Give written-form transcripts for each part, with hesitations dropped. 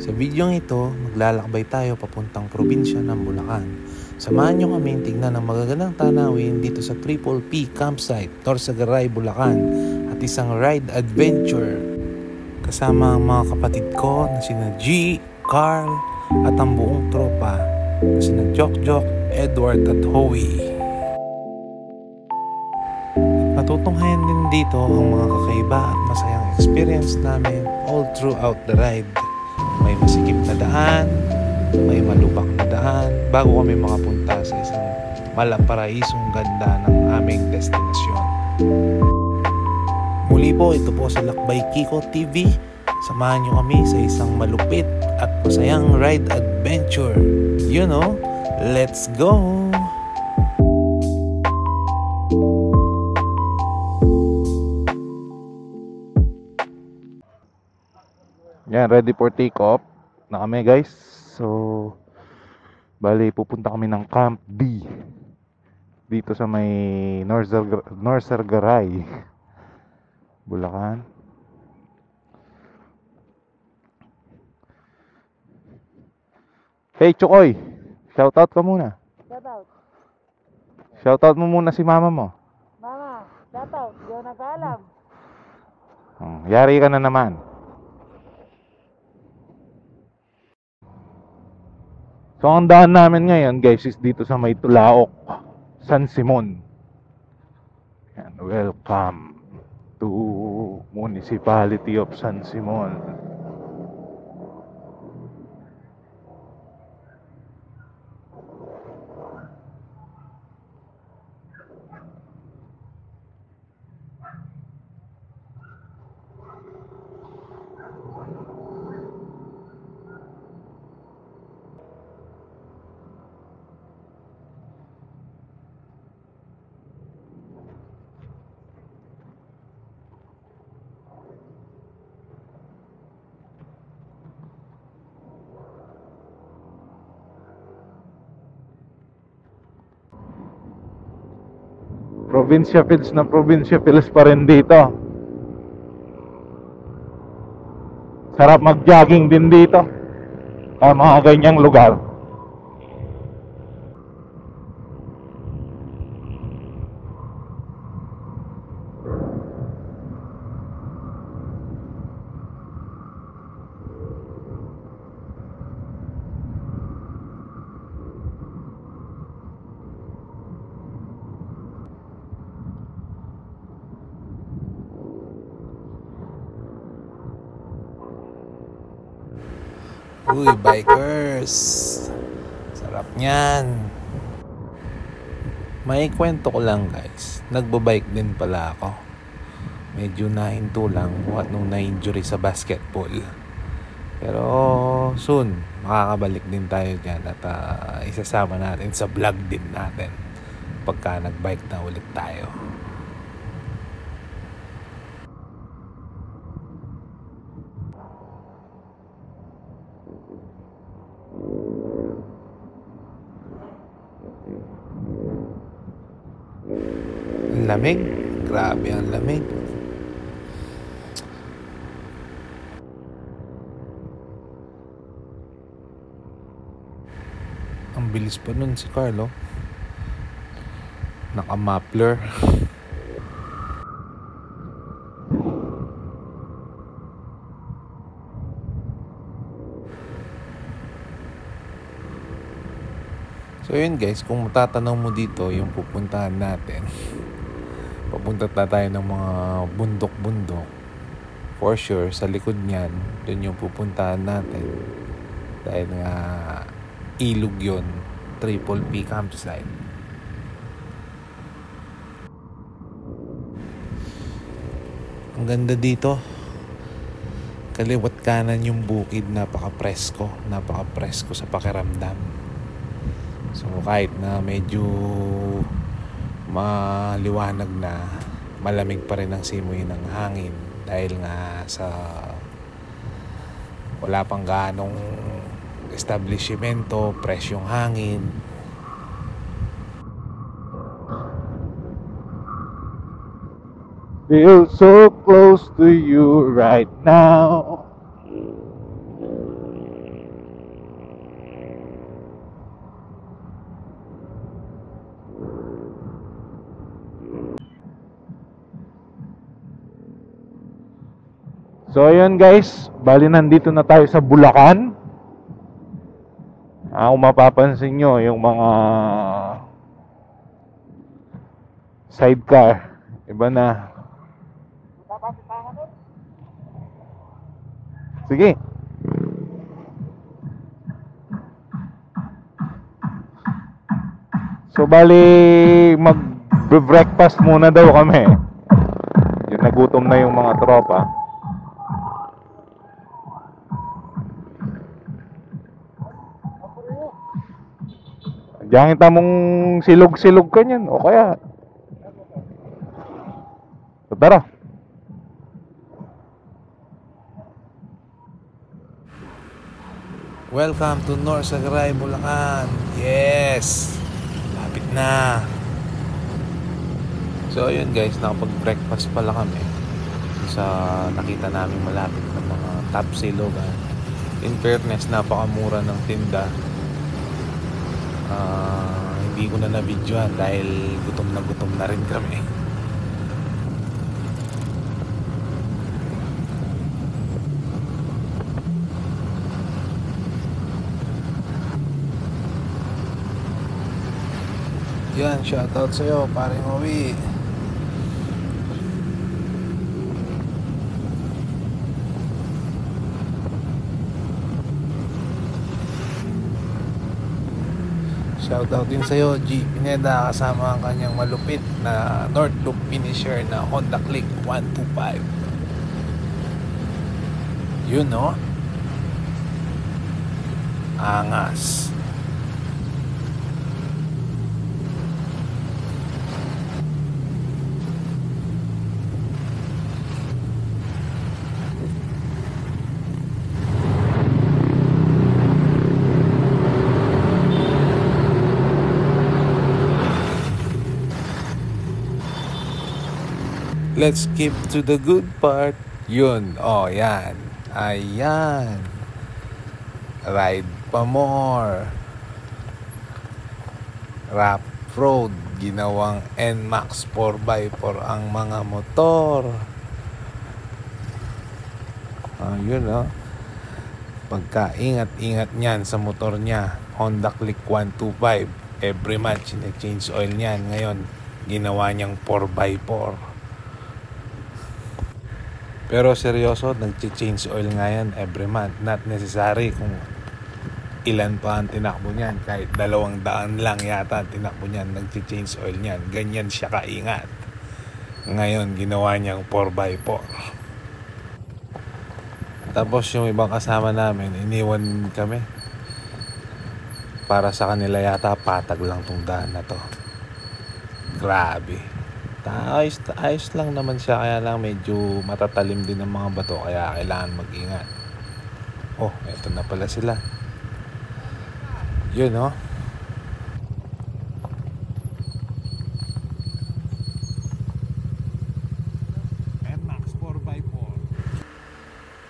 Sa video ito, maglalakbay tayo papuntang probinsya ng Bulacan. Samahan nyo kami tignan ang magagandang tanawin dito sa Triple P Campsite, Norsagaray, Bulacan at isang ride adventure. Kasama ang mga kapatid ko na sina G, Carl at ang buong tropa na sina Jok, Edward at Howie. Matutunghayan din dito ang mga kakaiba at masayang experience namin all throughout the ride. May masikip na daan, may malubak na daan bago kami makapunta sa isang malaparaisong ganda ng aming destinasyon. Muli po, ito po sa Lakbay Kiko TV. Samahan nyo kami sa isang malupit at masayang ride adventure. You know, let's go! Yan, ready for take off na kami guys. So, bali pupunta kami ng Camp D dito sa may Norsagaray, Bulacan. Hey Chokoy, shoutout ka muna. Shoutout. Shoutout mo muna si mama mo. Mama, shoutout. Di ako nagkaalam. Yari ka na naman. So ang daan namin ngayon guys is dito sa may Tulaok, San Simon. Yan, welcome to Municipality of San Simon. Provincia feels pa rin dito. Sarap mag-jogging din dito sa mga ganyang lugar. Uy, bikers! Sarap niyan! May kwento ko lang guys, nagbabike din pala ako. Medyo nahinto lang buhat nung na-injury sa basketball. Pero soon, makakabalik din tayo dyan at isasama natin sa vlog din natin pagka nagbike na ulit tayo. Lamig, grabe ang lamig. Ang bilis pa nun si Carlo. Naka-muffler. So yun guys, kung matatanong mo dito yung pupuntahan natin, papunta na tayo ng mga bundok-bundok. For sure, sa likod niyan, dun yung pupuntahan natin. Dahil nga, ilog yun. Triple P Campsite. Ang ganda dito. Kaliwat kanan yung bukid, napaka-presko. Napaka-presko sa pakiramdam. So kahit na medyo maliwanag na, malamig pa rin ang simoy ng hangin dahil nga sa wala pang gaanong establishmento, fresh yung hangin. Feel so close to you right now. So ayun guys, bali nandito na tayo sa Bulacan. Kung mapapansin nyo, yung mga sidecar, iba na. Sige. So bali mag-breakfast muna daw kami. Yung nagutom na yung mga tropa. Diyan kita mong silog-silog ka niyan o kaya. So tara. Welcome to North Sagaray, Bulacan. Yes! Lapit na. So ayun guys, nakapag-breakfast pala kami sa nakita namin malapit ng mga top silogan. In fairness, napakamura ng tinda. Hindi ko na na-videoan dahil gutom na rin kami. Yan, shoutout sa'yo, paring Owi. Shoutout din sa'yo, G. Pineda, kasama ang kanyang malupit na North Loop finisher na Honda Click 125. Yun, no? Angas. Let's skip to the good part. Yun, oh yan. Ayan. Ride pa more. Rap road. Ginawang NMAX 4x4 ang mga motor. Yun, oh. Pagka-ingat-ingat niyan sa motor niya. Honda Click 125. Every month, change oil niyan. Ngayon, ginawa niyang 4x4. Pero seryoso, nag-change oil nga yan every month. Not necessary kung ilan pa ang tinakbo niyan. Kahit 200 lang yata ang tinakbo niyan, nag-change oil niyan. Ganyan siya kaingat. Ngayon, ginawa niyang 4x4. Tapos yung ibang kasama namin, iniwan kami. Para sa kanila yata, patag lang tong daan na to. Grabe. Ayos lang naman siya, kaya lang medyo matatalim din ang mga bato, kaya kailangan mag-ingat. Oh, eto na pala sila. Yun, oh. NMAX 4x4.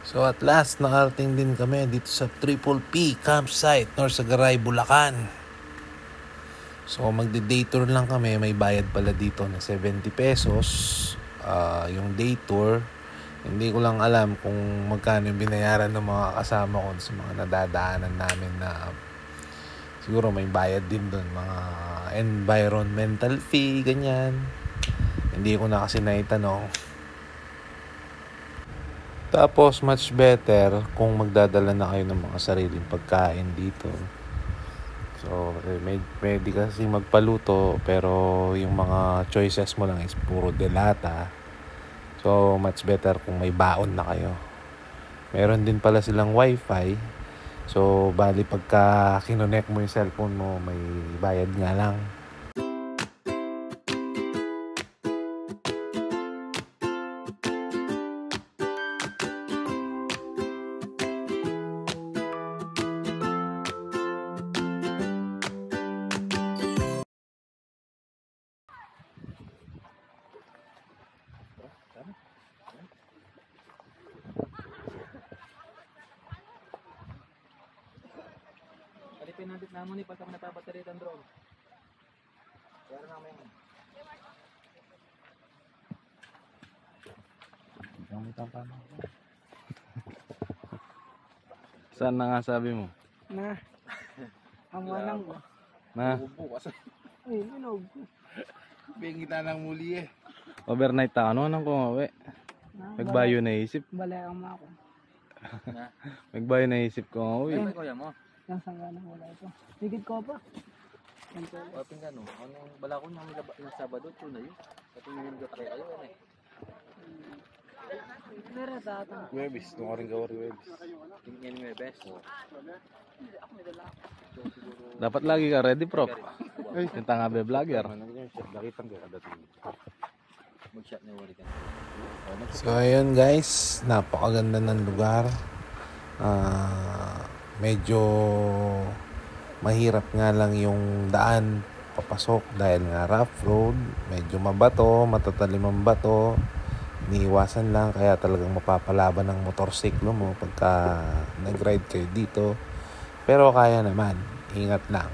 So at last, nakarating din kami dito sa Triple P Campsite, North Sagaray, Bulacan. So magde-day tour lang kami, may bayad pala dito na 70 pesos. Yung day tour, hindi ko lang alam kung magkano yung binayaran ng mga kasama ko sa mga nadadaanan namin na siguro may bayad din doon, mga environmental fee, ganyan. Hindi ko na kasi naitanong. Tapos much better kung magdadala na kayo ng mga sariling pagkain dito. So, pwede kasi magpaluto, pero yung mga choices mo lang is puro delata. So, much better kung may baon na kayo. Meron din pala silang wifi. So, bali pagka kinonek mo yung cellphone mo, may bayad nga lang. Pinandit na mo ni pagka napabattery ang drone. Pero na may Ang Saan na nga sabi mo? Na. Ang walang ko. Na, Ay, minog ko. Bingita ng muli eh. overnight ta, ano nang kumawi? Nagbayo na isip. Balay ang mga ko. Nagbayo na isip ko uwi. Ay, kuya mo. Yung sangga ng wala ito. Higit ko pa. Yan ko. Wapin ka no. Anong bala ko nang yung Sabado, ito na yun. Patingin ka tayo kayo, ano eh. Meron sa atin. Webis, nung ka rin gawari webis. Tingin mo yung best. Dapat lagi ka ready, prop. Yung tangabe vlogger. Nakitang ka kadating. Mag-shot na wari ka. So ayun guys, napakaganda ng lugar. Medyo mahirap nga lang yung daan papasok dahil nga rough road, medyo mabato, matatalim ang bato. Iniiwasan lang kaya talagang mapapalaban ng motorsiklo mo pagka nag-ride kayo dito. Pero kaya naman, ingat lang.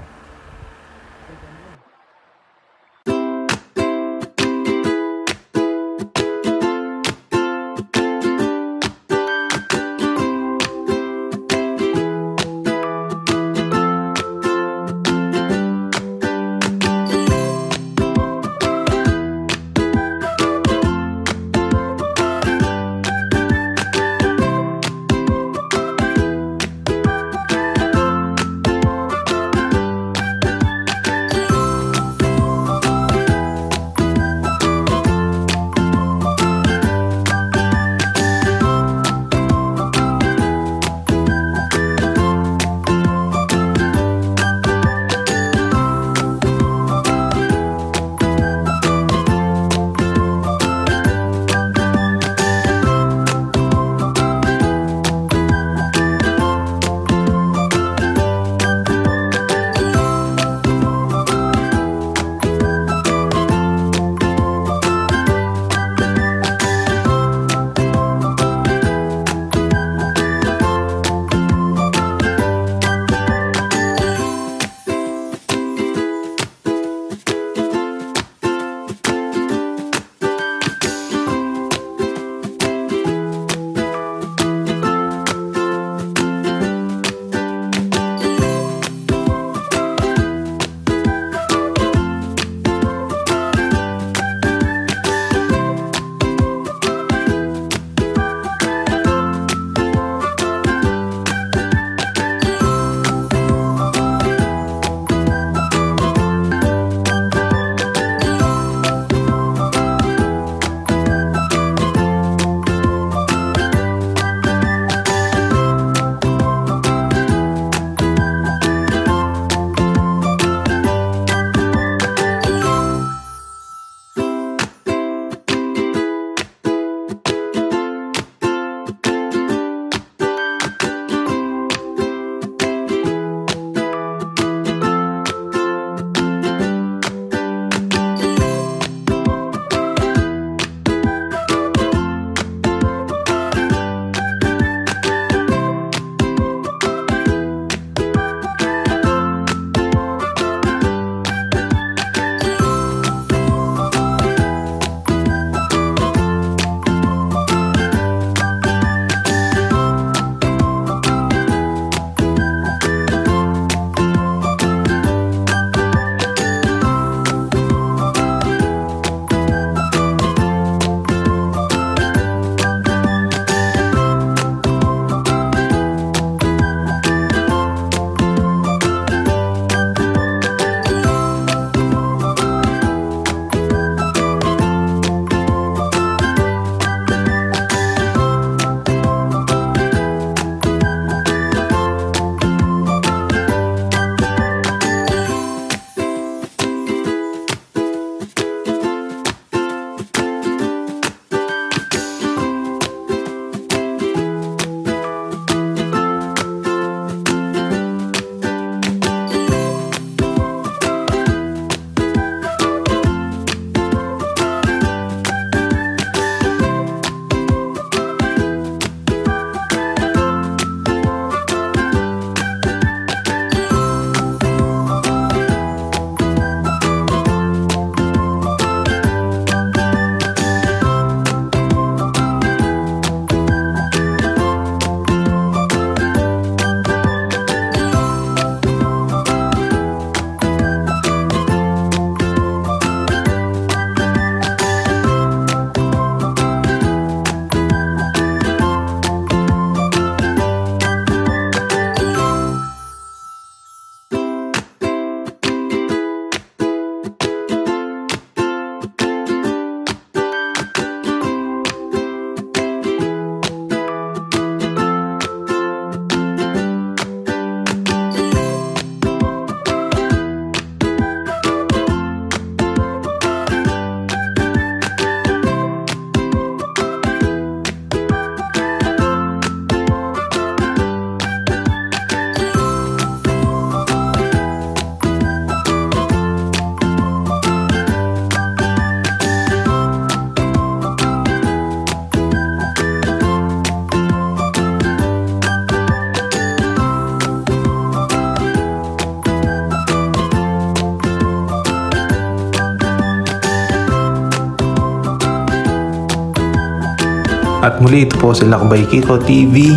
At muli, ito po si Lakbay Kiko TV.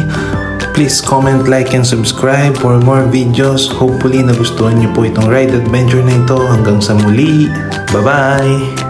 Please comment, like, and subscribe for more videos. Hopefully nagustuhan niyo po itong ride adventure na ito. Hanggang sa muli. Bye-bye!